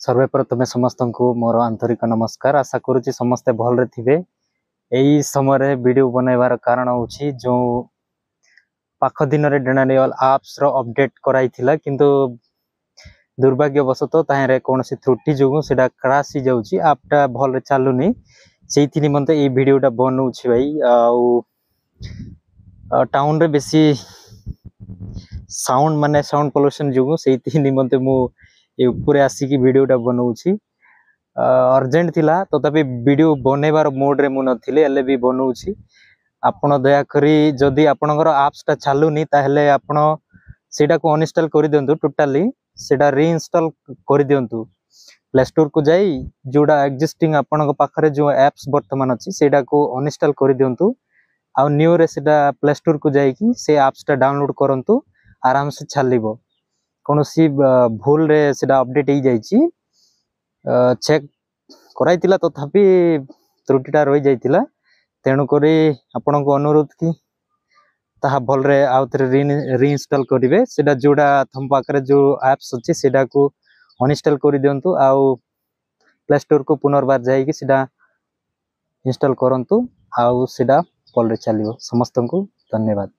सर्वप्रथमे समस्त को मोर आंतरिक नमस्कार। आशा करुच्ची समस्ते भलरे थिबे। यही समय वीडियो बनैबार कारण होची जो पाख दिन रे डेनारियल एप्स रो अपडेट कराई थिला किंतु दुर्भाग्यवशत ताहेरे कोनोसी त्रुटि जोगु सेटा क्रैश ही जाउची, आपटा भलरे चालुनी। सेइथि निमंते ए वीडियोटा बनउछि भाई। टाउन रे बेसी साउंड माने साउंड पोल्यूशन जोगु सेइथि निमंते मु ए ऊपर आसिकी वीडियोटा बनउछि। अर्जेंट थिला तथापि वीडियो बनेबार मोड रे मु नथिले, एले भी बनउछि। आपण दया करी जदी आपणकर एप्स टा चालुनी ताहले आपण सेटा को अनइंस्टॉल करि दियंतु। टोटली सेटा रीइंस्टॉल करि दियंतु। प्ले स्टोर को जाई जोडा एक्जिस्टिंग आपणक पाखरे जो एप्स वर्तमान अछि सेटा को अनइंस्टॉल करि दियंतु। आ न्यू रे सेटा प्ले स्टोर को जाई कि से एप्स टा डाउनलोड करंतु, आराम से चलिबो। कोनोसी भूल रे सेटा अपडेट ही जाईची, चेक कराइतिला तथापि त्रुटिटा रहि जाइतिला। तेणु करी आपनको अनुरोध कि ताहा भलरे आउथरे रीइंस्टॉल करिवे। सेटा जोडा थम पाखरे जो एप्स अछि सेटा को अनइंस्टॉल करि दियंतु। आ प्ले स्टोर को पुनर्बार जाई कि सेटा इंस्टॉल करंतु। आ सेटा भलरे चलिबो। समस्त को धन्यवाद।